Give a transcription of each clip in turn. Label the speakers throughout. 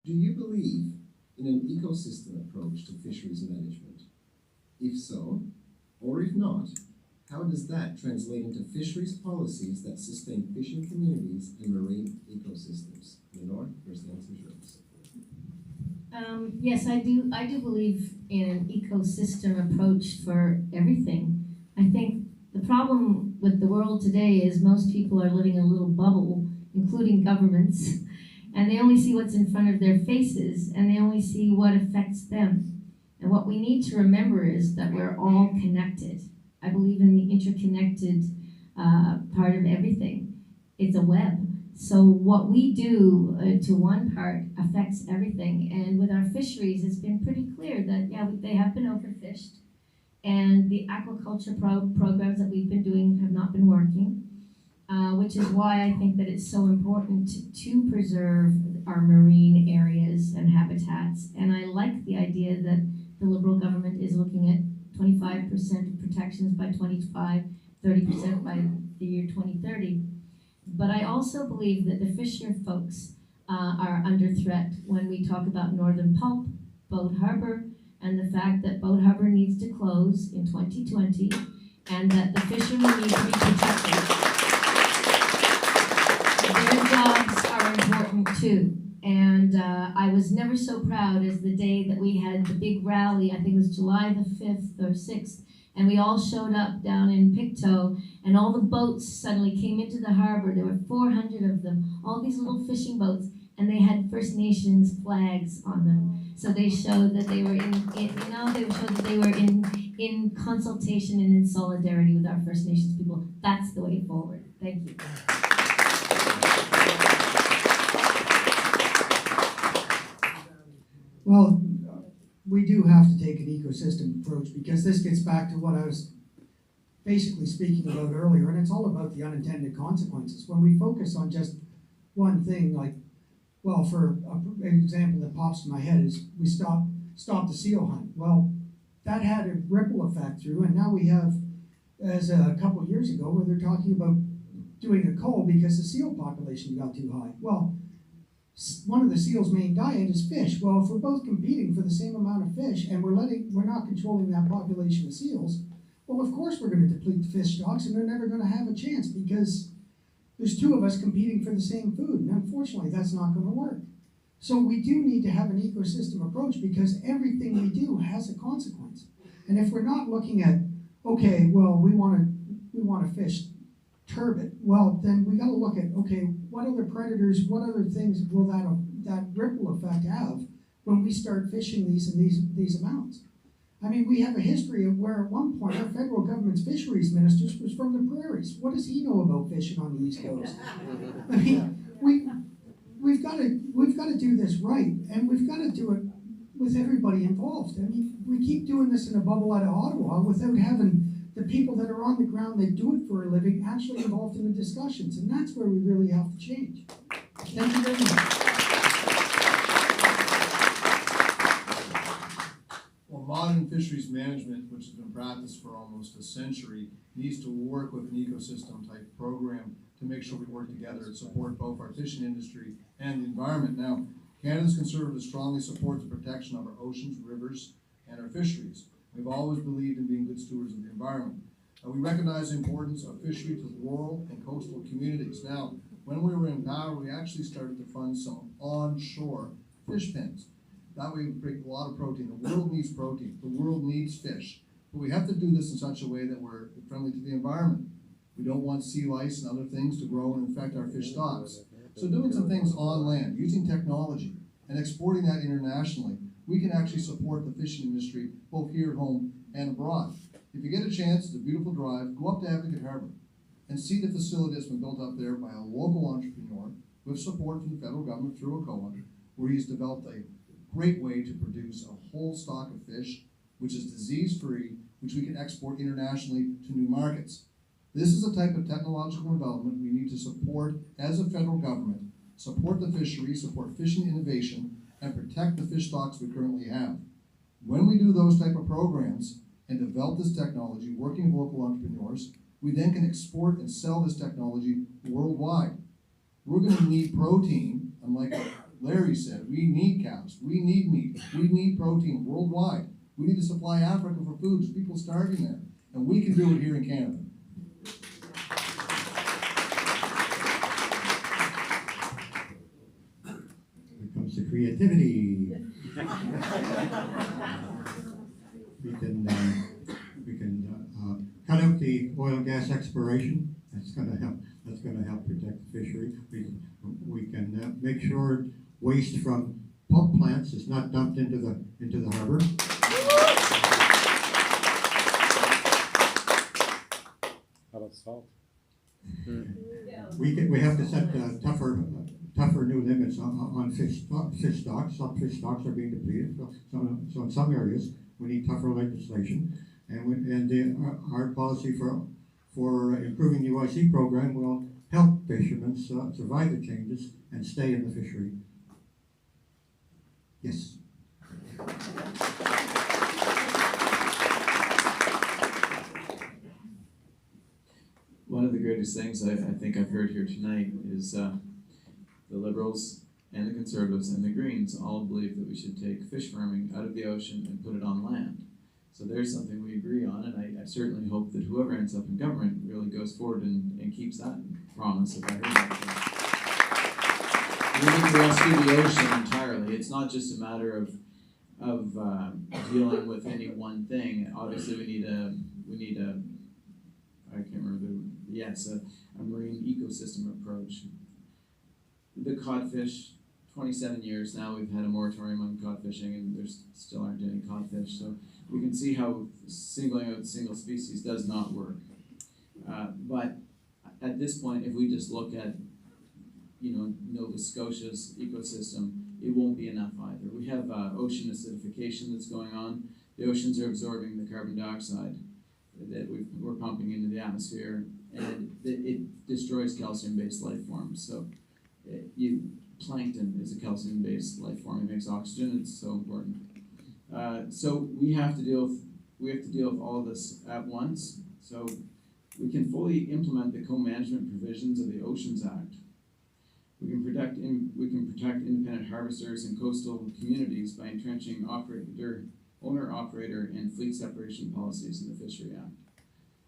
Speaker 1: Do you believe in an ecosystem approach to fisheries management? If so, or if not, how does that translate into fisheries policies that sustain fishing communities and marine ecosystems? Lenore, first answer is yours.
Speaker 2: Yes, I do. I do believe in an ecosystem approach for everything. I think the problem with the world today is most people are living in a little bubble, including governments, and they only see what's in front of their faces, and they only see what affects them. And what we need to remember is that we're all connected. I believe in the interconnected part of everything. It's a web. So what we do to one part affects everything. And with our fisheries, it's been pretty clear that, yeah, they have been overfished. And the aquaculture programs that we've been doing have not been working, which is why I think that it's so important to preserve our marine areas and habitats. And I like the idea that the Liberal government is looking at 25% of protections by 2025, 30% by the year 2030. But I also believe that the fisher folks are under threat when we talk about Northern Pulp, Boat Harbor, and the fact that Boat Harbor needs to close in 2020, and that the fishermen need to be protected. Their jobs are important too. And I was never so proud as the day that we had the big rally, I think it was July the 5th or 6th, and we all showed up down in Pictou, and all the boats suddenly came into the harbor. There were 400 of them, all these little fishing boats, and they had First Nations flags on them. So they showed that they were in consultation and in solidarity with our First Nations people. That's the way forward. Thank you.
Speaker 3: Well, we do have to take an ecosystem approach, because this gets back to what I was basically speaking about earlier, and it's all about the unintended consequences. When we focus on just one thing, like, well, for an example that pops to my head is we stopped the seal hunt. Well, that had a ripple effect through, and now we have, as a couple of years ago, where they're talking about doing a cull because the seal population got too high. Well, one of the seal's main diet is fish. Well, if we're both competing for the same amount of fish and we're not controlling that population of seals, well, of course we're going to deplete the fish stocks, and they're never going to have a chance, because there's two of us competing for the same food, and unfortunately that's not going to work. So we do need to have an ecosystem approach, because everything we do has a consequence. And if we're not looking at, okay, well, we want to fish turbot, well, then we got to look at, okay, what other predators, what other things will that ripple effect have when we start fishing these amounts? I mean, we have a history of where at one point our federal government's fisheries minister was from the prairies. What does he know about fishing on the East Coast? I mean, we've got to do this right, and we've got to do it with everybody involved. I mean, we keep doing this in a bubble out of Ottawa without having the people that are on the ground that do it for a living actually involved in the discussions, and that's where we really have to change. Thank you very much.
Speaker 4: Well, modern fisheries management, which has been practiced for almost a century, needs to work with an ecosystem type program to make sure we work together and support both our fishing industry and the environment. Now, Canada's Conservatives strongly support the protection of our oceans, rivers, and our fisheries. We've always believed in being good stewards of the environment. We recognize the importance of fishery to rural and coastal communities. Now, when we were in power, we actually started to fund some onshore fish pens. That way we break a lot of protein. The world needs protein. The world needs fish. But we have to do this in such a way that we're friendly to the environment. We don't want sea lice and other things to grow and infect our fish stocks. So doing some things on land, using technology, and exporting that internationally, we can actually support the fishing industry both here at home and abroad. If you get a chance, it's a beautiful drive, go up to Advocate Harbour and see the facility that's been built up there by a local entrepreneur with support from the federal government through ACOA, where he's developed a great way to produce a whole stock of fish, which is disease-free, which we can export internationally to new markets. This is a type of technological development we need to support as a federal government, support the fishery, support fishing innovation, and protect the fish stocks we currently have. When we do those type of programs and develop this technology, working with local entrepreneurs, we then can export and sell this technology worldwide. We're going to need protein, unlike Larry said, we need cows, we need meat, we need protein worldwide. We need to supply Africa for food, there's people starving there, and we can do it here in Canada.
Speaker 5: When it comes to creativity, we can cut out the oil and gas exploration. That's going to help. That's going to help protect the fishery. We can make sure waste from pulp plants is not dumped into the harbor.
Speaker 6: How about salt?
Speaker 5: We have to set tougher new limits on fish stocks. Some fish stocks are being depleted. So in some areas we need tougher legislation, and our policy for improving the UIC program will help fishermen survive the changes and stay in the fishery. Yes.
Speaker 7: One of the greatest things I think I've heard here tonight is the Liberals and the Conservatives and the Greens all believe that we should take fish farming out of the ocean and put it on land. So there's something we agree on, and I certainly hope that whoever ends up in government really goes forward and keeps that promise, if I heard that correctly. We need to rescue the ocean entirely. It's not just a matter of dealing with any one thing. Obviously we need a I can't remember a marine ecosystem approach. The codfish, 27 years now we've had a moratorium on cod fishing, and there still aren't any codfish. So we can see how singling out single species does not work. But at this point, if we just look at, Nova Scotia's ecosystem, it won't be enough either. We have ocean acidification that's going on. The oceans are absorbing the carbon dioxide that we're pumping into the atmosphere, and it destroys calcium-based life forms. So plankton is a calcium-based life form. It makes oxygen. It's so important. So we have to deal with all of this at once. So we can fully implement the co-management provisions of the Oceans Act. We can protect independent harvesters and coastal communities by entrenching owner-operator and fleet separation policies in the Fishery Act.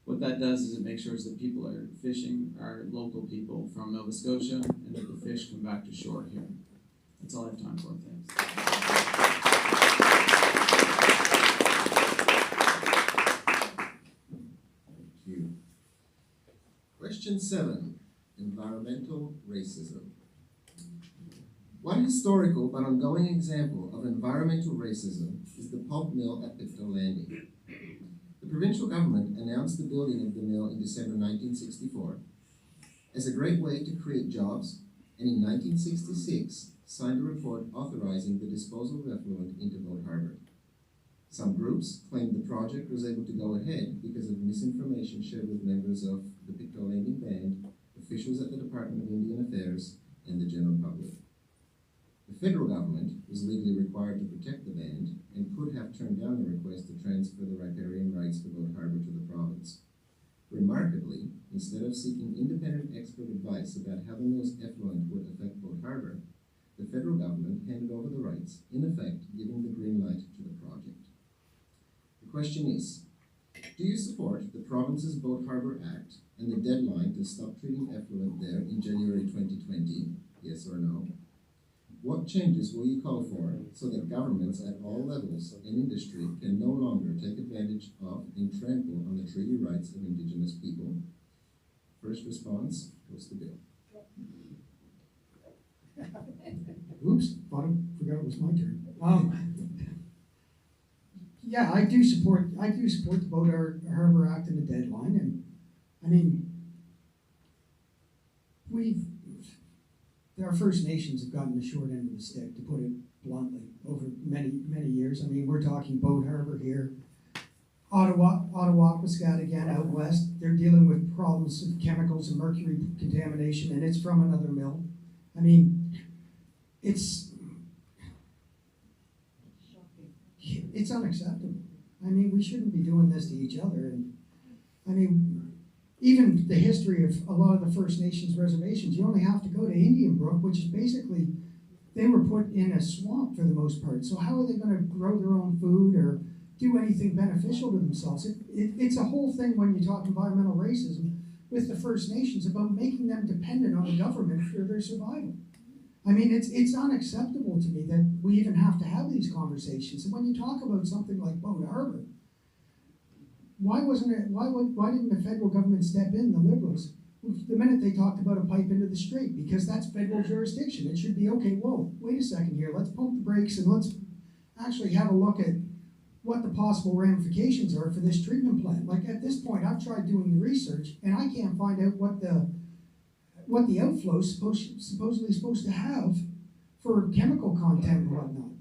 Speaker 7: What that does is it makes sure that people are fishing are local people from Nova Scotia, and that the fish come back to shore here. That's all I have time for.
Speaker 1: Thank you. Question 7, environmental racism. One historical but ongoing example of environmental racism is the pulp mill at Pictou Landing. The provincial government announced the building of the mill in December 1964 as a great way to create jobs, and in 1966 signed a report authorizing the disposal of effluent into Boat Harbour. Some groups claimed the project was able to go ahead because of misinformation shared with members of the Pictou Landing Band, officials at the Department of Indian Affairs, and the general public. The federal government was legally required to protect the band and could have turned down the request to transfer the riparian rights for Boat Harbour to the province. Remarkably, instead of seeking independent expert advice about how the mill's effluent would affect Boat Harbour, the federal government handed over the rights, in effect giving the green light to the project. The question is, do you support the province's Boat Harbour Act and the deadline to stop treating effluent there in January 2020, yes or no? What changes will you call for so that governments at all levels and industry can no longer take advantage of and trample on the treaty rights of Indigenous people? First response goes to Bill.
Speaker 3: Oops, forgot it was my turn. Yeah, I do support the Boat Harbour Act and the deadline, and I mean, our First Nations have gotten the short end of the stick, to put it bluntly, over many years. I mean, we're talking Boat Harbour here, Ottawa, Piscataquen out west. They're dealing with problems of chemicals and mercury contamination, and it's from another mill. I mean, it's unacceptable. I mean, we shouldn't be doing this to each other. And I mean, even the history of a lot of the First Nations reservations, you only have to go to Indian Brook, which is basically they were put in a swamp for the most part. So how are they gonna grow their own food or do anything beneficial to themselves? It's a whole thing when you talk environmental racism with the First Nations about making them dependent on the government for their survival. I mean, it's unacceptable to me that we even have to have these conversations. And when you talk about something like Boat Harbor, why didn't the federal government step in, the Liberals, the minute they talked about a pipe into the strait? Because that's federal jurisdiction. It should be, okay, whoa, wait a second here, let's pump the brakes and let's actually have a look at what the possible ramifications are for this treatment plant. Like at this point, I've tried doing the research and I can't find out what the outflow is supposedly supposed to have for chemical content and whatnot.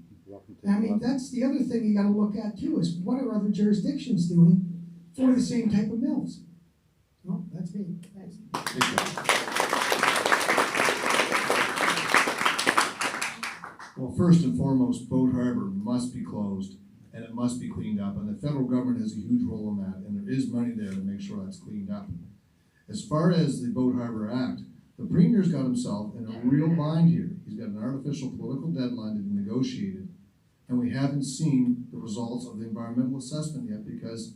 Speaker 3: I mean, that's the other thing you gotta look at too, is what are other jurisdictions doing for the same type of mills? Well, that's me. Thanks.
Speaker 4: Well, first and foremost, Boat Harbor must be closed and it must be cleaned up, and the federal government has a huge role in that, and there is money there to make sure that's cleaned up. As far as the Boat Harbor Act, the Premier's got himself in a real bind here. He's got an artificial political deadline to be negotiated, and we haven't seen the results of the environmental assessment yet because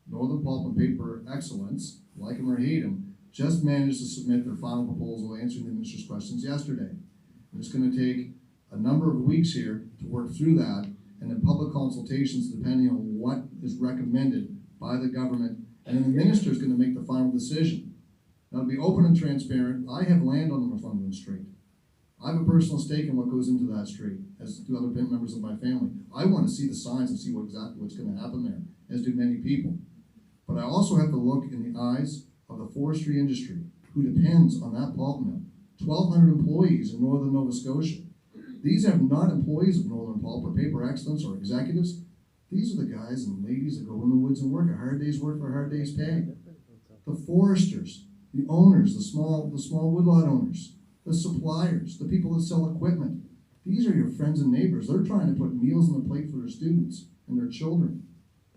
Speaker 4: Northern Pulp and Paper Excellence, like him or hate him, just managed to submit their final proposal answering the minister's questions yesterday. And it's going to take a number of weeks here to work through that, and then public consultations depending on what is recommended by the government, and then the minister is going to make the final decision. Now, to be open and transparent, I have land on the Northumberland Strait. I have a personal stake in what goes into that strait, as do other members of my family. I want to see the signs and see exactly what's going to happen there, as do many people. But I also have to look in the eyes of the forestry industry, who depends on that pulp mill. 1,200 employees in northern Nova Scotia. These are not employees of Northern Pulp or Paper Excellence or executives. These are the guys and ladies that go in the woods and work a hard day's work for a hard day's pay. The foresters, the owners, the small woodlot owners, the suppliers, the people that sell equipment. These are your friends and neighbors. They're trying to put meals on the plate for their students and their children.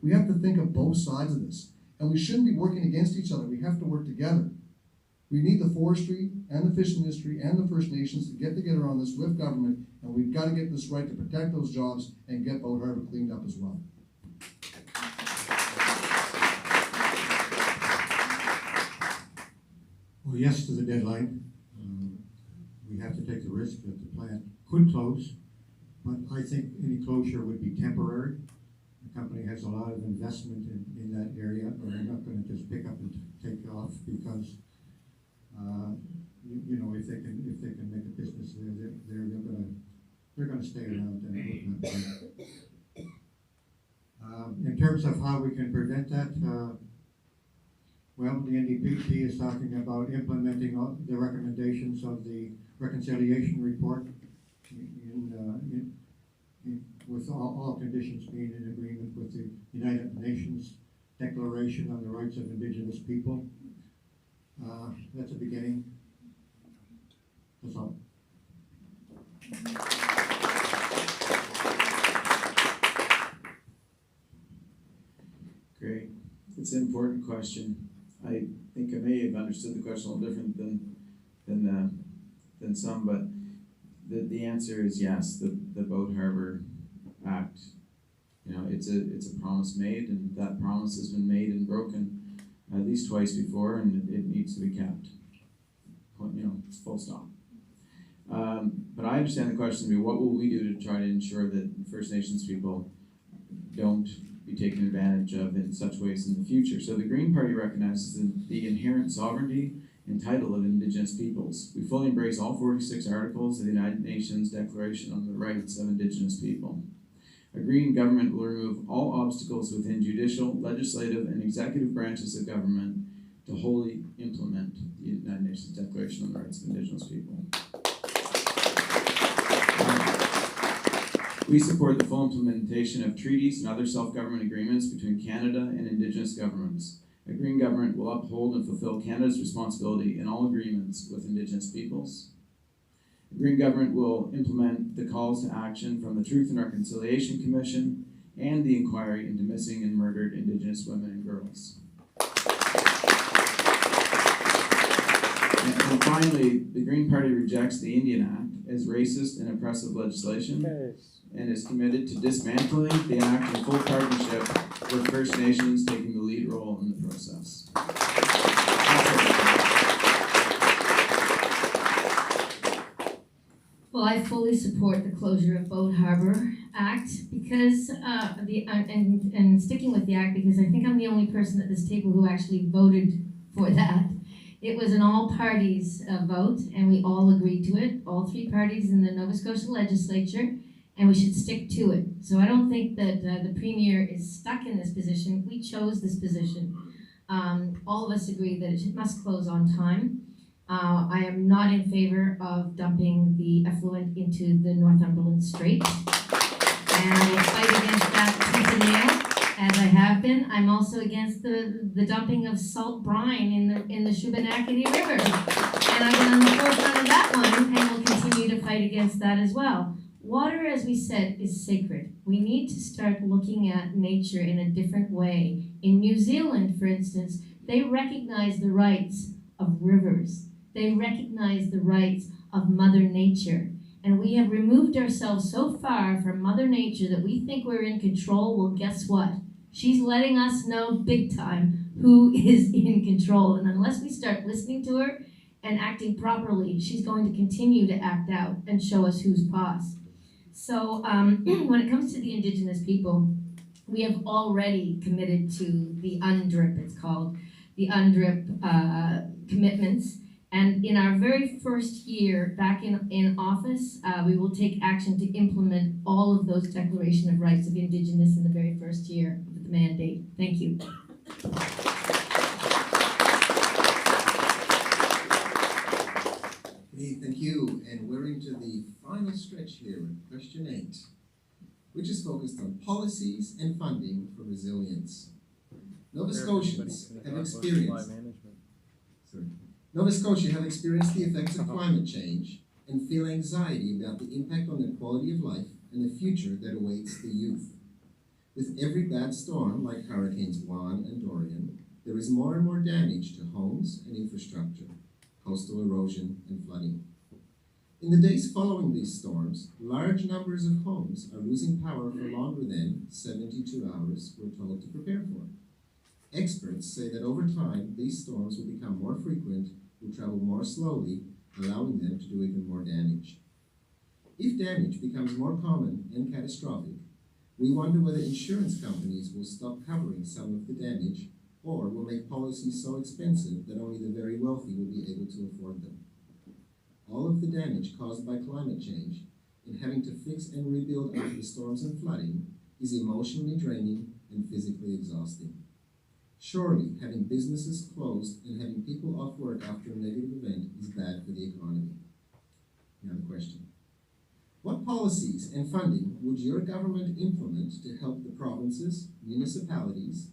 Speaker 4: We have to think of both sides of this. And we shouldn't be working against each other. We have to work together. We need the forestry and the fishing industry and the First Nations to get together on this with government, and we've got to get this right to protect those jobs and get Boat Harbor cleaned up as well.
Speaker 5: Well, yes to the deadline. We have to take the risk that the plant could close, but I think any closure would be temporary. The company has a lot of investment in that area, and they're not going to just pick up and take off because if they can make a business there, they're going to stay around and it would not be. In terms of how we can prevent that, well, the NDP is talking about implementing all the recommendations of the reconciliation report with all conditions being in agreement with the United Nations Declaration on the Rights of Indigenous People. That's a beginning. That's all.
Speaker 7: Great. It's an important question. I think I may have understood the question a little different than some, but the answer is yes. The Boat Harbor Act, it's a promise made, and that promise has been made and broken at least twice before, and it needs to be kept. Full stop. But I understand the question to be, what will we do to try to ensure that First Nations people don't be taken advantage of in such ways in the future? So the Green Party recognizes the inherent sovereignty and title of Indigenous peoples. We fully embrace all 46 articles of the United Nations Declaration on the Rights of Indigenous People. A green government will remove all obstacles within judicial, legislative, and executive branches of government to wholly implement the United Nations Declaration on the Rights of Indigenous People. We support the full implementation of treaties and other self-government agreements between Canada and Indigenous governments. A green government will uphold and fulfill Canada's responsibility in all agreements with Indigenous peoples. The Green Government will implement the calls to action from the Truth and Reconciliation Commission and the inquiry into missing and murdered Indigenous women and girls. And finally, the Green Party rejects the Indian Act as racist and oppressive legislation
Speaker 6: Okay.
Speaker 7: and is committed to dismantling the act in full partnership with First Nations taking the lead role in the process.
Speaker 2: Well, I fully support the closure of Boat Harbor Act because and sticking with the act because I think I'm the only person at this table who actually voted for that. It was an all parties vote, and we all agreed to it, all three parties in the Nova Scotia legislature, and we should stick to it. So I don't think that the Premier is stuck in this position. We chose this position. All of us agree that it must close on time. I am not in favor of dumping the effluent into the Northumberland Strait. And I will fight against that tooth and nail, as I have been. I'm also against the dumping of salt brine in the Shubenacadie River. And I've been on the forefront of that one and will continue to fight against that as well. Water, as we said, is sacred. We need to start looking at nature in a different way. In New Zealand, for instance, they recognize the rights of rivers. They recognize the rights of Mother Nature. And we have removed ourselves so far from Mother Nature that we think we're in control. Well, guess what? She's letting us know big time who is in control. And unless we start listening to her and acting properly, she's going to continue to act out and show us who's boss. So when it comes to the Indigenous people, we have already committed to the UNDRIP, it's called, the UNDRIP commitments. And in our very first year back in office, we will take action to implement all of those Declaration of Rights of Indigenous in the very first year of the mandate. Thank you.
Speaker 1: Okay, thank you. And we're into the final stretch here with question 8, which is focused on policies and funding for resilience. Nova Scotians have experienced Nova Scotia have experienced the effects of climate change and feel anxiety about the impact on their quality of life and the future that awaits the youth. With every bad storm, like Hurricanes Juan and Dorian, there is more and more damage to homes and infrastructure, coastal erosion and flooding. In the days following these storms, large numbers of homes are losing power for longer than 72 hours we're told to prepare for. Experts say that over time, these storms will become more frequent, will travel more slowly, allowing them to do even more damage. If damage becomes more common and catastrophic, we wonder whether insurance companies will stop covering some of the damage or will make policies so expensive that only the very wealthy will be able to afford them. All of the damage caused by climate change and having to fix and rebuild after the storms and flooding is emotionally draining and physically exhausting. Surely, having businesses closed and having people off work after a negative event is bad for the economy. Now the question. What policies and funding would your government implement to help the provinces, municipalities,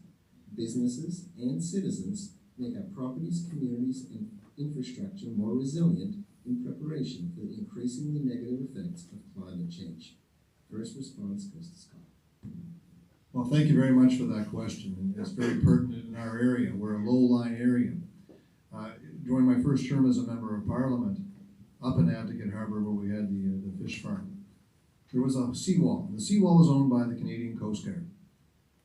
Speaker 1: businesses, and citizens make our properties, communities, and infrastructure more resilient in preparation for the increasingly negative effects of climate change? First response goes to Scott.
Speaker 4: Well, thank you very much for that question. And it's very pertinent in our area. We're a low-lying area. During my first term as a member of Parliament, up in Advocate Harbour, where we had the fish farm, there was a seawall. The seawall was owned by the Canadian Coast Guard.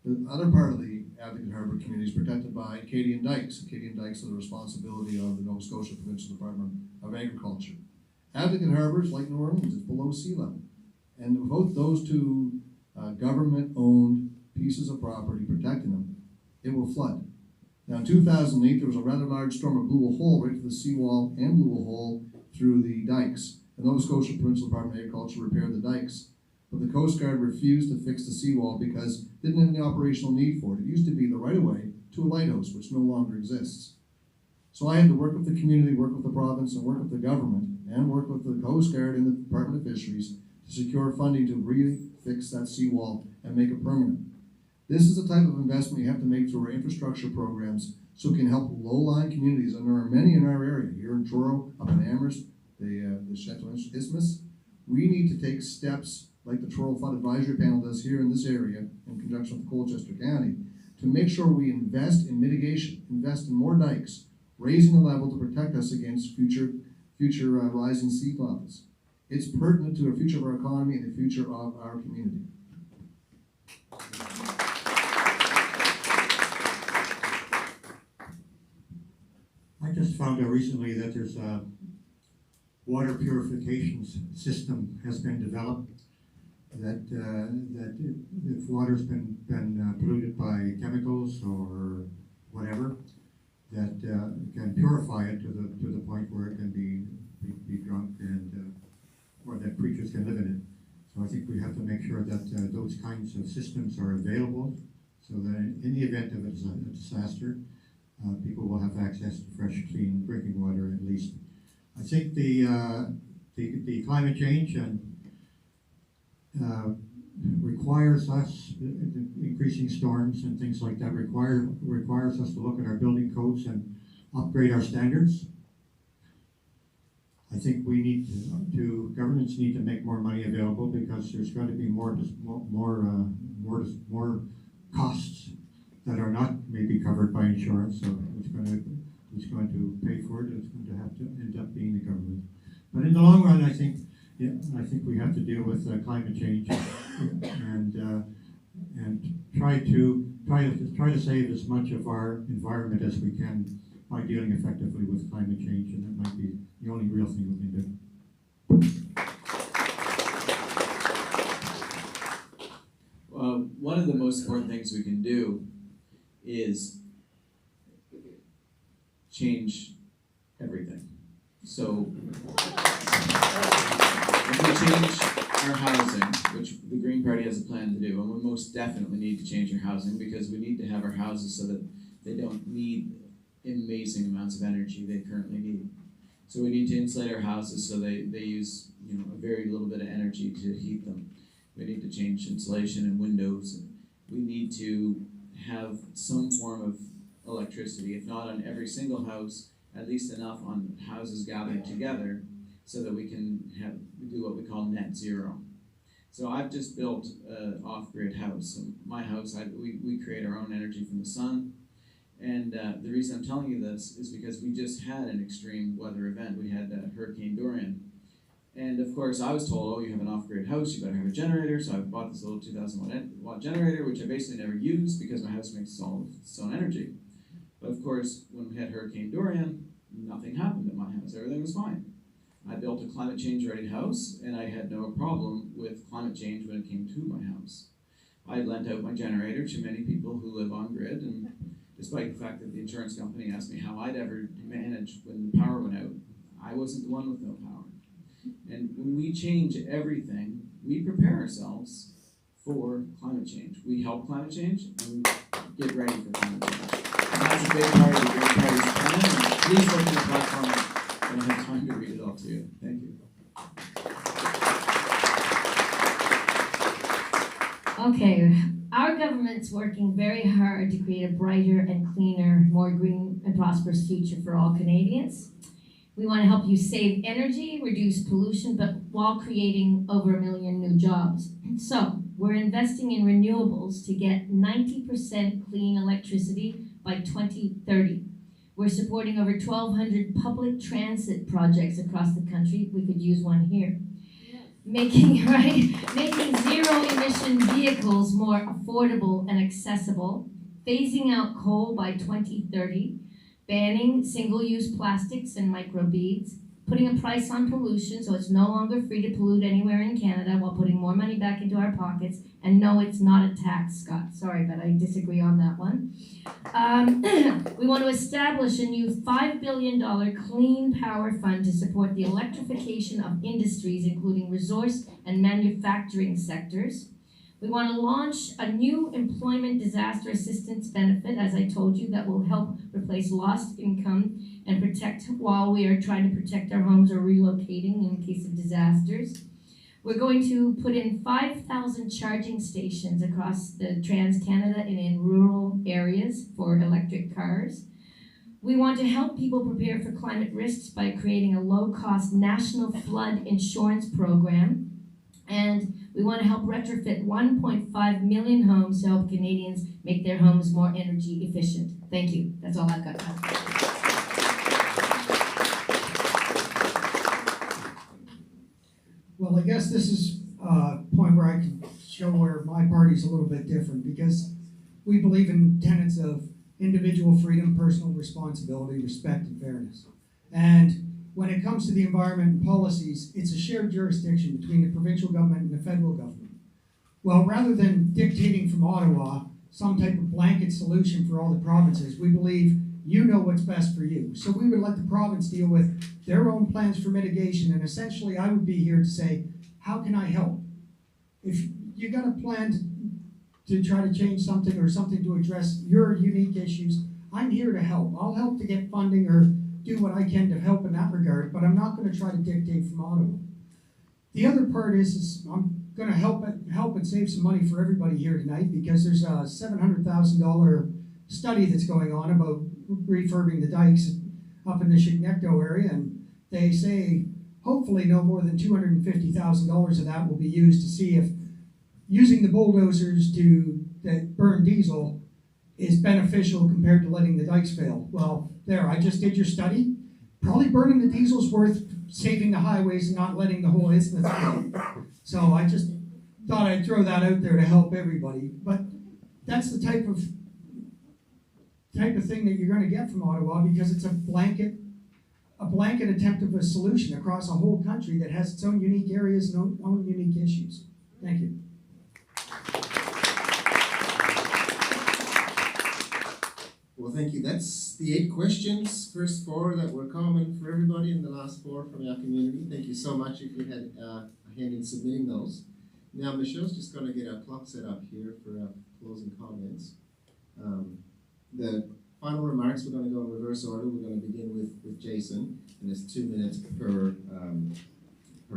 Speaker 4: The other part of the Advocate Harbour community is protected by Acadian dikes. Acadian dikes are the responsibility of the Nova Scotia Provincial Department of Agriculture. Advocate Harbour is like New Orleans, it's below sea level. And without those two government-owned pieces of property protecting them, it will flood. Now in 2008, there was a rather large storm that blew a hole right through the seawall and blew a hole through the dikes. The Nova Scotia Provincial Department of Agriculture repaired the dikes, but the Coast Guard refused to fix the seawall because it didn't have any operational need for it. It used to be the right-of-way to a lighthouse, which no longer exists. So I had to work with the community, work with the province, and work with the government, and work with the Coast Guard and the Department of Fisheries to secure funding to really fix that seawall and make it permanent. This is the type of investment you have to make through our infrastructure programs so it can help low-lying communities, and there are many in our area, here in Truro, up in Amherst, the Shetland Isthmus. We need to take steps like the Truro Flood Advisory Panel does here in this area in conjunction with Colchester County to make sure we invest in mitigation, invest in more dikes, raising the level to protect us against future rising sea levels. It's pertinent to the future of our economy and the future of our community.
Speaker 5: I just found out recently that there's a water purification system has been developed that if water's been polluted by chemicals or whatever, that can purify it to the point where it can be drunk and or that creatures can live in it. So I think we have to make sure that those kinds of systems are available, so that in the event of a disaster, people will have access to fresh, clean drinking water at least. I think the climate change and requires us, increasing storms and things like that requires us to look at our building codes and upgrade our standards. I think we need governments need to make more money available, because there's going to be more costs that are not maybe covered by insurance. So who's going to pay for it? It's going to have to end up being the government. But in the long run, I think we have to deal with climate change and try to save as much of our environment as we can by dealing effectively with climate change, and that might be the only real thing we can do.
Speaker 7: One of the most important things we can do is change everything. So if we change our housing, which the Green Party has a plan to do, and we most definitely need to change our housing, because we need to have our houses so that they don't need amazing amounts of energy they currently need. So we need to insulate our houses so they use a very little bit of energy to heat them. We need to change insulation and windows. We need to have some form of electricity, if not on every single house, at least enough on houses gathered together so that we can do what we call net zero. So I've just built an off-grid house. So my house, we create our own energy from the sun. And the reason I'm telling you this is because we just had an extreme weather event. We had Hurricane Dorian. And of course, I was told, oh, you have an off-grid house, you better have a generator. So I bought this little 2,000 watt generator, which I basically never used because my house makes its own energy. But of course, when we had Hurricane Dorian, nothing happened at my house. Everything was fine. I built a climate change ready house, and I had no problem with climate change when it came to my house. I lent out my generator to many people who live on grid, and despite the fact that the insurance company asked me how I'd ever manage when the power went out, I wasn't the one with no power. And when we change everything, we prepare ourselves for climate change. We help climate change, and we get ready for climate change. And that's a big part of the Green Party's plan. And please look at the platform. I don't have time to read it all to you. Thank you.
Speaker 2: Okay, our government's working very hard to create a brighter and cleaner, more green and prosperous future for all Canadians. We want to help you save energy, reduce pollution, but while creating over 1 million new jobs. So we're investing in renewables to get 90% clean electricity by 2030. We're supporting over 1,200 public transit projects across the country. We could use one here. Making zero emission vehicles more affordable and accessible, phasing out coal by 2030, banning single-use plastics and microbeads, putting a price on pollution so it's no longer free to pollute anywhere in Canada while putting more money back into our pockets. And no, it's not a tax, Scott. Sorry, but I disagree on that one. We want to establish a new $5 billion clean power fund to support the electrification of industries, including resource and manufacturing sectors. We want to launch a new employment disaster assistance benefit, as I told you, that will help replace lost income and protect while we are trying to protect our homes or relocating in case of disasters. We're going to put in 5,000 charging stations across the Trans-Canada and in rural areas for electric cars. We want to help people prepare for climate risks by creating a low-cost national flood insurance program. And we want to help retrofit 1.5 million homes to help Canadians make their homes more energy efficient. Thank you. That's all I've got.
Speaker 3: Well, I guess this is a point where I can show where my party's a little bit different, because we believe in tenets of individual freedom, personal responsibility, respect, and fairness. And when it comes to the environment and policies, it's a shared jurisdiction between the provincial government and the federal government. Well, rather than dictating from Ottawa some type of blanket solution for all the provinces, we believe you know what's best for you. So we would let the province deal with their own plans for mitigation, and essentially I would be here to say, how can I help? If you got a plan to try to change something or something to address your unique issues, I'm here to help. I'll help to get funding or do what I can to help in that regard, but I'm not going to try to dictate from Ottawa. The other part is I'm going to help and save some money for everybody here tonight, because there's a $700,000 study that's going on about refurbing the dikes up in the Chignecto area, and they say hopefully no more than $250,000 of that will be used to see if using the bulldozers that burn diesel is beneficial compared to letting the dikes fail. Well, there, I just did your study. Probably burning the diesel's worth saving the highways and not letting the whole isthmus fail. So I just thought I'd throw that out there to help everybody. But that's the type of thing that you're going to get from Ottawa, because it's a blanket attempt of a solution across a whole country that has its own unique areas and own unique issues. Thank you.
Speaker 1: Well, thank you. That's the 8 questions, first 4 that were common for everybody, and the last 4 from our community. Thank you so much if you had a hand in submitting those. Now, Michelle's just going to get our clock set up here for our closing comments. The final remarks, we're going to go in reverse order. We're going to begin with Jason, and it's 2 minutes per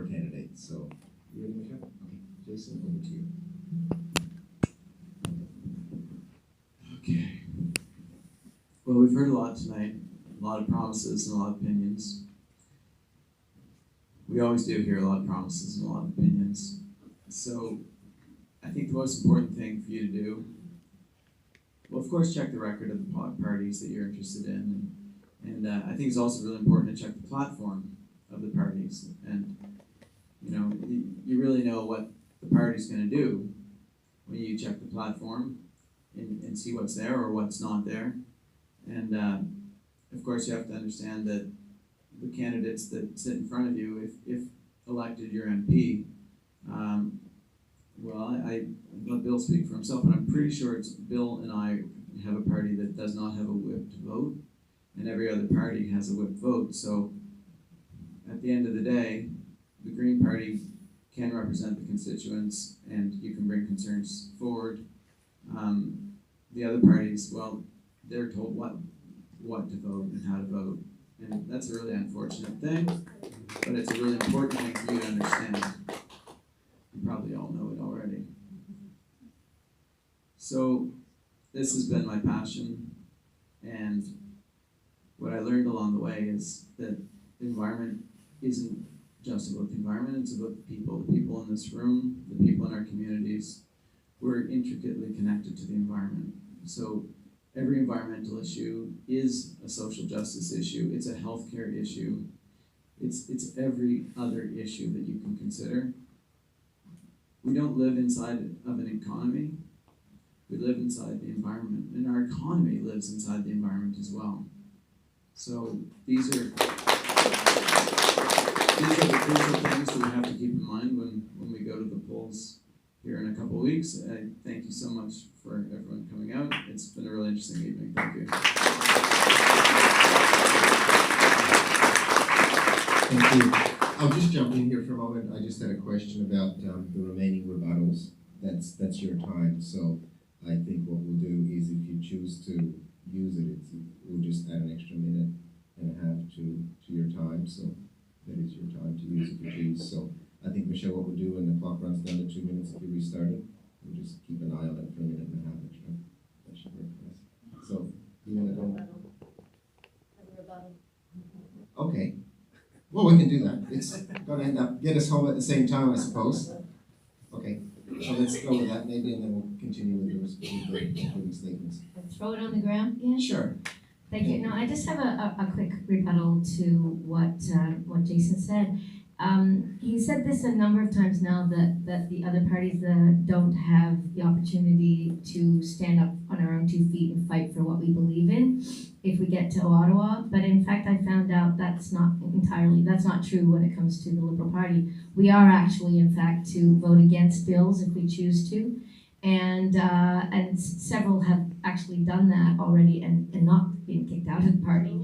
Speaker 1: candidate. So, you ready, Michelle? Okay, Jason, over to you.
Speaker 7: Okay. Well, we've heard a lot tonight, a lot of promises and a lot of opinions. We always do hear a lot of promises and a lot of opinions. So I think the most important thing for you to do, well, of course, check the record of the parties that you're interested in. And I think it's also really important to check the platform of the parties. And, you know, you really know what the party's going to do when you check the platform and see what's there or what's not there. And of course, you have to understand that the candidates that sit in front of you, if elected your MP, well, I let Bill speak for himself, but I'm pretty sure it's Bill and I have a party that does not have a whipped vote, and every other party has a whipped vote. So at the end of the day, the Green Party can represent the constituents, and you can bring concerns forward. The other parties, well, they're told what to vote and how to vote. And that's a really unfortunate thing, but it's a really important thing for you to understand. You probably all know it already. So this has been my passion, and what I learned along the way is that the environment isn't just about the environment, it's about the people in this room, the people in our communities. We're intricately connected to the environment. So every environmental issue is a social justice issue. It's a healthcare issue. It's every other issue that you can consider. We don't live inside of an economy. We live inside the environment, and our economy lives inside the environment as well. So these are the crucial things that we have to keep in mind when we go to the polls here in a couple of weeks. I thank you so much for everyone coming out. It's been a really interesting evening. Thank you.
Speaker 1: Thank you. I'll just jump in here for a moment. I just had a question about the remaining rebuttals. That's your time. So I think what we'll do is, if you choose to use it, we'll just add an extra minute and a half to your time. So that is your time to use if you choose. So I think, Michelle, what we'll do when the clock runs down to 2 minutes, if you restart it, we'll just keep an eye on it for a minute and a half extra. That should work for us. So, you want to go? Okay. Well, we can do that. It's going to end up get us home at the same time, I suppose. Okay. So let's go with that maybe, and then we'll continue with the concluding statements.
Speaker 2: Throw it on the ground again?
Speaker 1: Sure.
Speaker 2: Thank you. No, I just have a quick rebuttal to what Jason said. He said this a number of times now that the other parties don't have the opportunity to stand up on our own 2 feet and fight for what we believe in if we get to Ottawa. But in fact, I found out that's not true when it comes to the Liberal Party. We are actually, in fact, to vote against bills if we choose to. And several have actually done that already and not been kicked out of the party.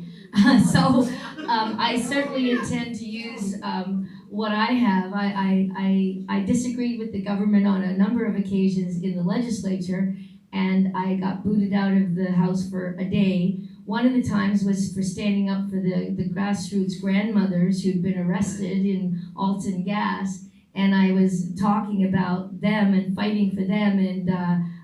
Speaker 2: So I certainly intend to use what I have. I disagreed with the government on a number of occasions in the legislature, and I got booted out of the House for a day. One of the times was for standing up for the grassroots grandmothers who'd been arrested in Alton Gas, and I was talking about them and fighting for them, and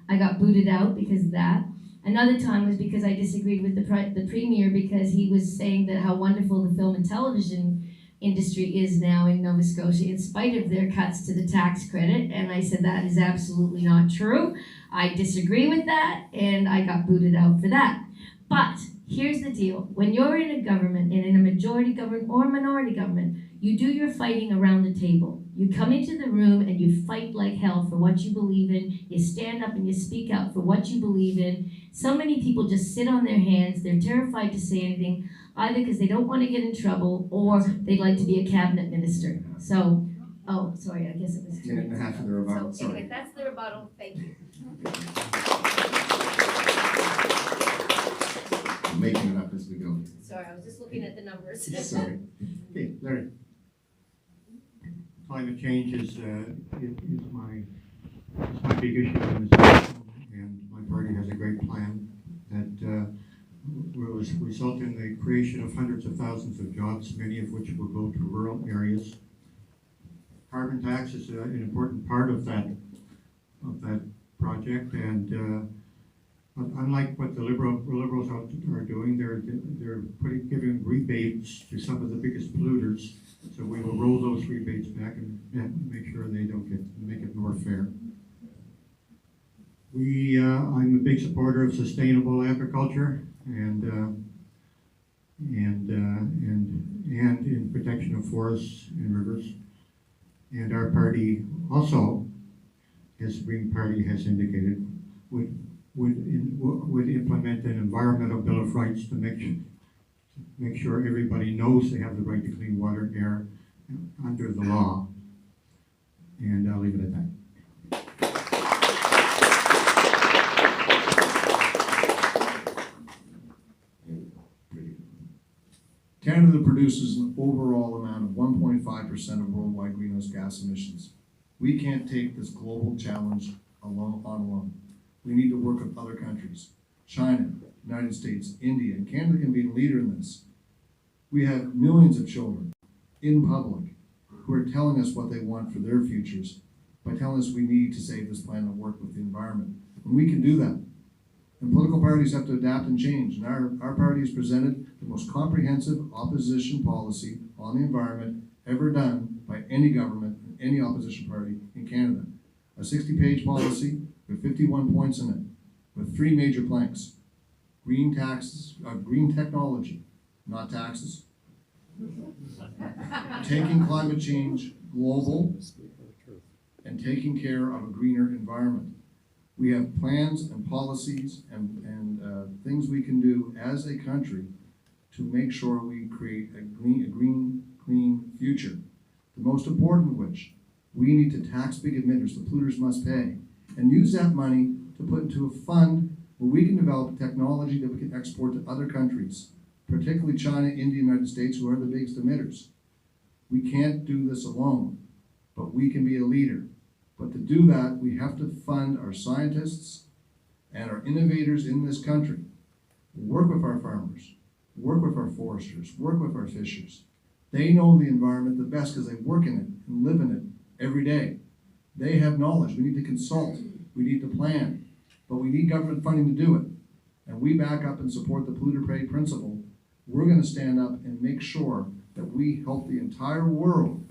Speaker 2: I got booted out because of that. Another time was because I disagreed with the premier because he was saying that how wonderful the film and television industry is now in Nova Scotia in spite of their cuts to the tax credit, and I said that is absolutely not true. I disagree with that, and I got booted out for that. But here's the deal. When you're in a government, and in a majority government or minority government, you do your fighting around the table. You come into the room and you fight like hell for what you believe in. You stand up and you speak out for what you believe in. So many people just sit on their hands. They're terrified to say anything, either because they don't want to get in trouble or they'd like to be a cabinet minister. So, oh, sorry, I guess it was 2
Speaker 1: Minute and a
Speaker 2: minutes.
Speaker 1: half of the rebuttal,
Speaker 2: So
Speaker 1: sorry.
Speaker 2: anyway, that's the rebuttal. Thank you.
Speaker 1: I'm making it up as we go.
Speaker 2: Sorry, I was just looking at the numbers.
Speaker 1: Sorry.
Speaker 5: Okay, Larry. Climate change is my big issue in this, and my party has a great plan that will result in the creation of hundreds of thousands of jobs, many of which will go to rural areas. Carbon tax is an important part of that project, and unlike what the liberals are doing, they're giving rebates to some of the biggest polluters. So we will roll those rebates back and make sure they don't make it more fair. I'm a big supporter of sustainable agriculture and in protection of forests and rivers. And our party also, as the Green Party has indicated, would implement an environmental bill of rights to make sure everybody knows they have the right to clean water and air under the law. And I'll leave it at that.
Speaker 4: Canada produces an overall amount of 1.5% of worldwide greenhouse gas emissions. We can't take this global challenge alone. We need to work with other countries. China, United States, India, and Canada can be a leader in this. We have millions of children in public who are telling us what they want for their futures by telling us we need to save this planet and work with the environment. And we can do that. And political parties have to adapt and change. And our party has presented the most comprehensive opposition policy on the environment ever done by any government, any opposition party in Canada. A 60-page policy with 51 points in it, with 3 major planks. Green taxes, green technology, not taxes. Taking climate change global and taking care of a greener environment. We have plans and policies and things we can do as a country to make sure we create a green, clean future. The most important of which, we need to tax big emitters, the polluters must pay, and use that money to put into a fund where we can develop technology that we can export to other countries, particularly China, India, United States, who are the biggest emitters. We can't do this alone, but we can be a leader. But to do that, we have to fund our scientists and our innovators in this country. Work with our farmers, work with our foresters, work with our fishers. They know the environment the best because they work in it and live in it every day. They have knowledge. We need to consult. We need to plan. But we need government funding to do it. And we back up and support the polluter pay principle. We're going to stand up and make sure that we help the entire world,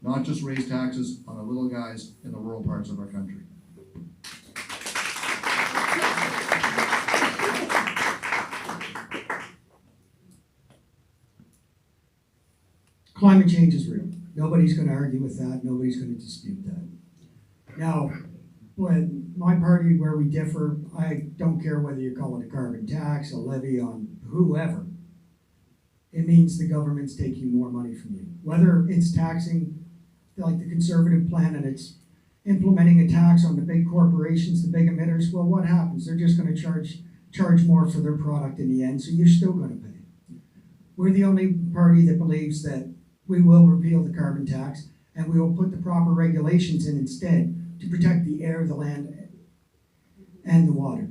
Speaker 4: not just raise taxes on the little guys in the rural parts of our country.
Speaker 3: Climate change is real. Nobody's gonna argue with that, nobody's gonna dispute that. Now, when my party, where we differ, I don't care whether you call it a carbon tax, a levy on whoever. It means the government's taking more money from you. Whether it's taxing, like the conservative plan, and it's implementing a tax on the big corporations, the big emitters, well, what happens? They're just gonna charge more for their product in the end, so you're still gonna pay. We're the only party that believes that we will repeal the carbon tax, and we will put the proper regulations in instead to protect the air, the land, and the water.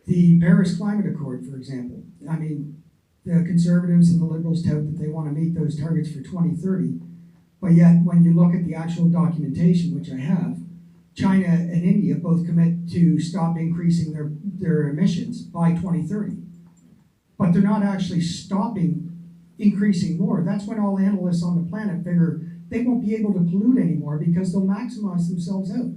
Speaker 3: The Paris Climate Accord, for example, I mean, the conservatives and the liberals tout that they want to meet those targets for 2030, but yet when you look at the actual documentation, which I have, China and India both commit to stop increasing their emissions by 2030. But they're not actually stopping increasing more. That's when all analysts on the planet figure they won't be able to pollute anymore because they'll maximize themselves out.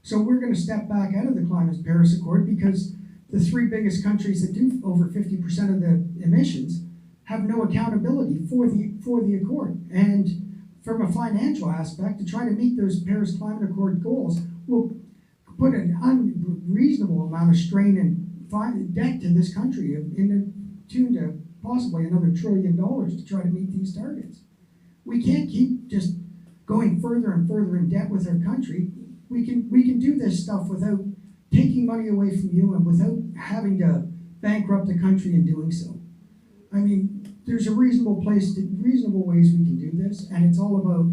Speaker 3: So we're going to step back out of the Paris Accord because the three biggest countries that do over 50% of the emissions have no accountability for the accord. And from a financial aspect, to try to meet those Paris Climate Accord goals will put an unreasonable amount of strain and debt to this country in tune to possibly another $1 trillion to try to meet these targets. We can't keep just going further and further in debt with our country. We can do this stuff without taking money away from you and without having to bankrupt the country in doing so. I mean, there's a reasonable ways we can do this, and it's all about,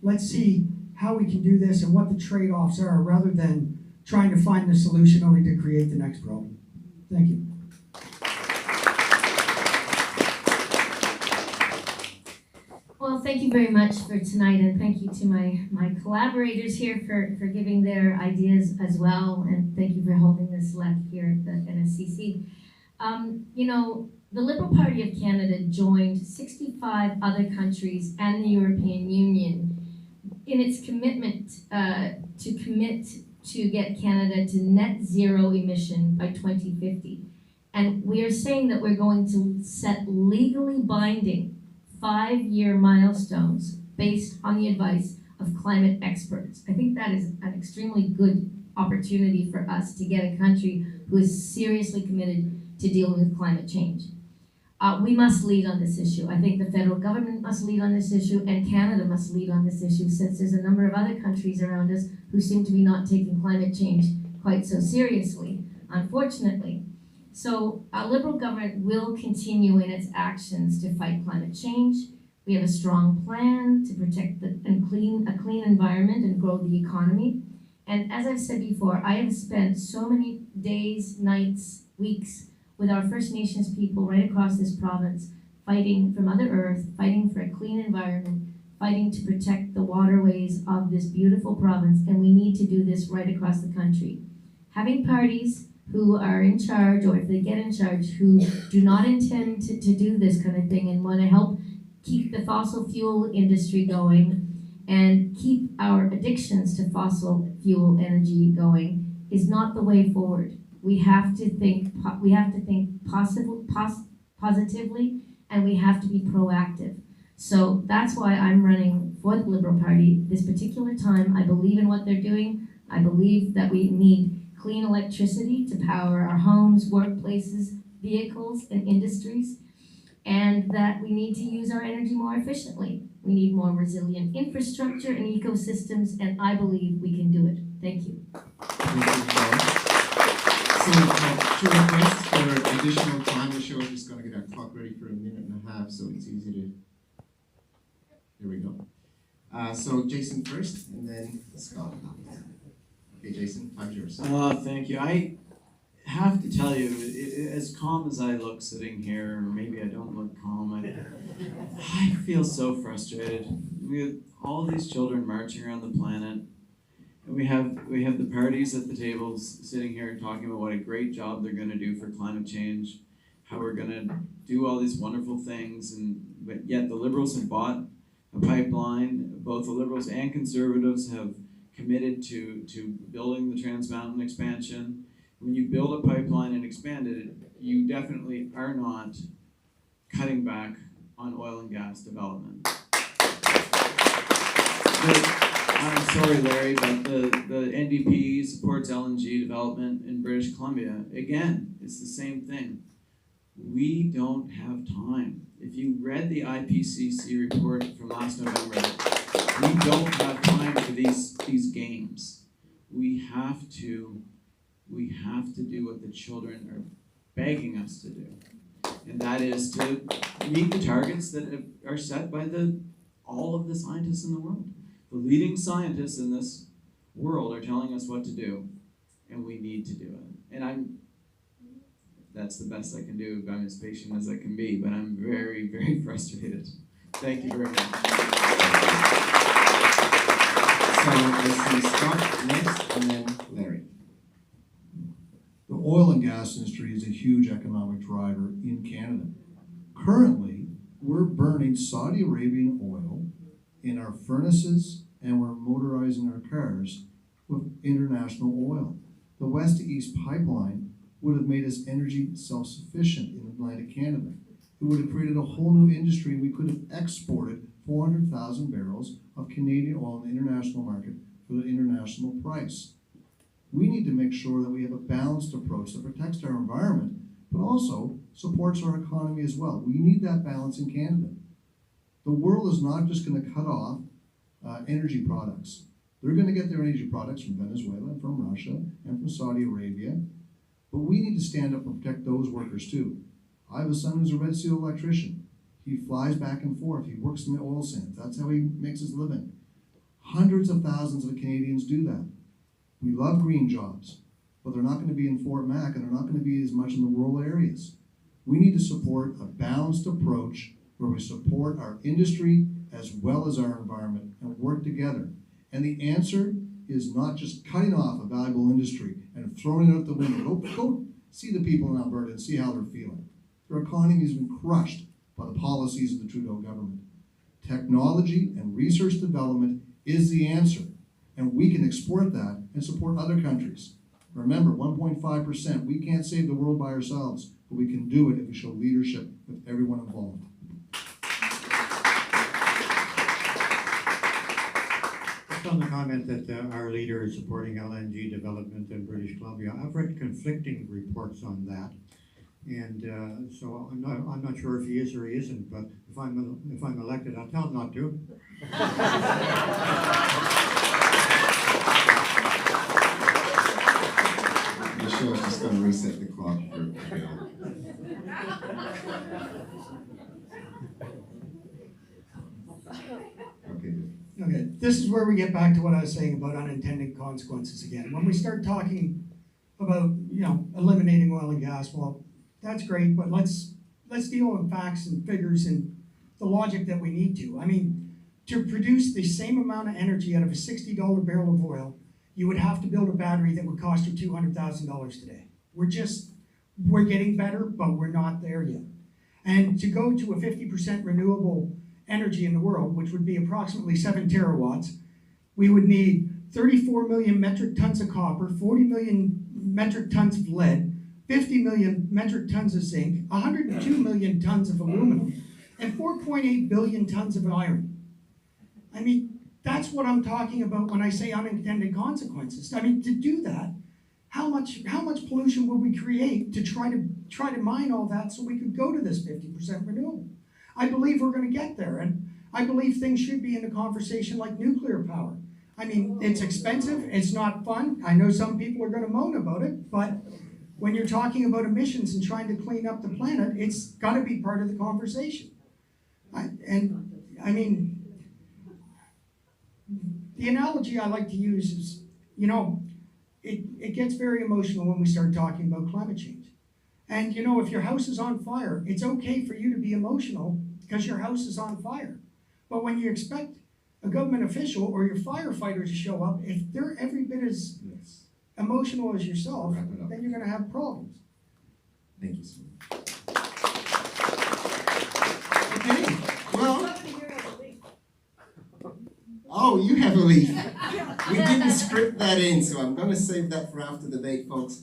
Speaker 3: let's see how we can do this and what the trade-offs are rather than trying to find the solution only to create the next problem. Thank you.
Speaker 2: Well, thank you very much for tonight, and thank you to my collaborators here for giving their ideas as well, and thank you for holding this select here at the NSCC. The Liberal Party of Canada joined 65 other countries and the European Union in its commitment to get Canada to net zero emission by 2050. And we are saying that we're going to set legally binding 5-year milestones based on the advice of climate experts. I think that is an extremely good opportunity for us to get a country who is seriously committed to dealing with climate change. We must lead on this issue. I think the federal government must lead on this issue, and Canada must lead on this issue, since there's a number of other countries around us who seem to be not taking climate change quite so seriously, unfortunately. So our Liberal government will continue in its actions to fight climate change. We have a strong plan to protect a clean environment and grow the economy. And as I've said before, I have spent so many days, nights, weeks with our First Nations people right across this province, fighting for Mother Earth, fighting for a clean environment, fighting to protect the waterways of this beautiful province, and we need to do this right across the country. Having parties who are in charge, or if they get in charge, who do not intend to do this kind of thing and want to help keep the fossil fuel industry going and keep our addictions to fossil fuel energy going is not the way forward. We have to think positively, and we have to be proactive. So that's why I'm running for the Liberal Party this particular time. I believe in what they're doing. I believe that we need clean electricity to power our homes, workplaces, vehicles, and industries, and that we need to use our energy more efficiently. We need more resilient infrastructure and ecosystems, and I believe we can do it. Thank you.
Speaker 1: So, to request for additional time, the show is just going to get our clock ready for 1.5 minutes, so it's easy to. There we go. So Jason first, and then Scott. Okay, Jason, time's yours.
Speaker 7: Thank you. I have to tell you, as calm as I look sitting here, or maybe I don't look calm, I feel so frustrated. We have all these children marching around the planet, and we have the parties at the tables sitting here talking about what a great job they're going to do for climate change, how we're going to do all these wonderful things, but yet the Liberals have bought a pipeline. Both the Liberals and Conservatives have committed to building the Trans Mountain expansion. When you build a pipeline and expand it, you definitely are not cutting back on oil and gas development. I'm sorry, Larry, but the NDP supports LNG development in British Columbia. Again, it's the same thing. We don't have time. If you read the IPCC report from last November, we don't have time for these games. We have to do what the children are begging us to do, and that is to meet the targets that are set by all of the scientists in the world. The leading scientists in this world are telling us what to do, and we need to do it. And that's the best I can do. I'm as patient as I can be, but I'm very, very frustrated. Thank you very much.
Speaker 1: So I see Scott next, and then Larry.
Speaker 4: The oil and gas industry is a huge economic driver in Canada. Currently, we're burning Saudi Arabian oil in our furnaces, and we're motorizing our cars with international oil. The west to east pipeline would have made us energy self-sufficient in Atlantic Canada. It would have created a whole new industry. We could have exported 400,000 barrels of Canadian oil in the international market for the international price. We need to make sure that we have a balanced approach that protects our environment, but also supports our economy as well. We need that balance in Canada. The world is not just going to cut off energy products. They're going to get their energy products from Venezuela, from Russia, and from Saudi Arabia. But we need to stand up and protect those workers too. I have a son who's a Red Seal electrician. He flies back and forth. He works in the oil sands. That's how he makes his living. Hundreds of thousands of Canadians do that. We love green jobs, but they're not going to be in Fort Mac, and they're not going to be as much in the rural areas. We need to support a balanced approach where we support our industry as well as our environment and work together. And the answer is not just cutting off a valuable industry and throwing it out the window. Go see the people in Alberta and see how they're feeling. Their economy has been crushed by the policies of the Trudeau government. Technology and research development is the answer, and we can export that and support other countries. Remember, 1.5%, we can't save the world by ourselves, but we can do it if we show leadership with everyone involved.
Speaker 5: Just on the comment that our leader is supporting LNG development in British Columbia, I've read conflicting reports on that. And so I'm not sure if he is or he isn't, but if I'm elected, I'll tell him not to.
Speaker 1: Michelle's just going to reset the clock for Bill. Okay.
Speaker 3: Okay, this is where we get back to what I was saying about unintended consequences again. When we start talking about, eliminating oil and gas, well, that's great, but let's deal with facts and figures and the logic that we need to. I mean, to produce the same amount of energy out of a $60 barrel of oil, you would have to build a battery that would cost you $200,000 today. We're getting better, but we're not there yet. And to go to a 50% renewable energy in the world, which would be approximately 7 terawatts, we would need 34 million metric tons of copper, 40 million metric tons of lead, 50 million metric tons of zinc, 102 million tons of aluminum, and 4.8 billion tons of iron. I mean, that's what I'm talking about when I say unintended consequences. I mean, to do that, how much pollution would we create to try to mine all that so we could go to this 50% renewable? I believe we're going to get there, and I believe things should be in a conversation like nuclear power. I mean, it's expensive, it's not fun. I know some people are going to moan about it, but when you're talking about emissions and trying to clean up the planet, it's got to be part of the conversation. The analogy I like to use is, it gets very emotional when we start talking about climate change. And if your house is on fire, it's okay for you to be emotional because your house is on fire. But when you expect a government official or your firefighter to show up, if they're every bit as emotional as yourself, then you're going to have problems.
Speaker 1: Thank you, sir. Okay, well. Oh, you have a leaf. We didn't script that in, so I'm going to save that for after the debate, folks.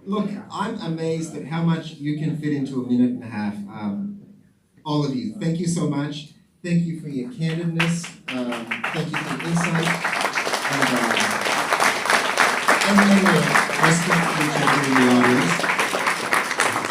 Speaker 1: Look, I'm amazed at how much you can fit into a minute and a half. All of you, thank you so much. Thank you for your candidness. Thank you for your insight. And respect for each other in the audience.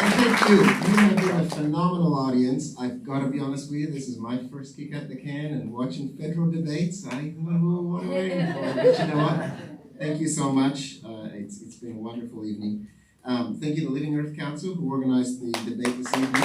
Speaker 1: And thank you. You have been a phenomenal audience. I've got to be honest with you, this is my first kick at the can, and watching federal debates, I don't know what I'm waiting for. But you know what? Thank you so much. It's been a wonderful evening. Thank you to Living Earth Council who organized the debate this evening.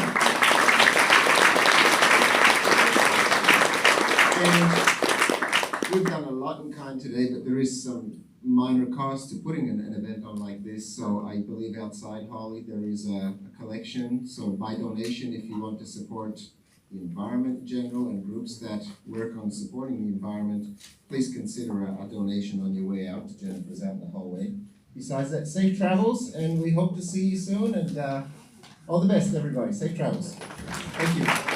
Speaker 1: And we've done a lot in kind today, but there is some minor cost to putting an event on like this. So I believe outside Holly there is a collection. So by donation, if you want to support the environment in general and groups that work on supporting the environment, please consider a donation on your way out. Jennifer's out in the hallway. Besides that, safe travels, and we hope to see you soon, and all the best, everybody. Safe travels. Thank you.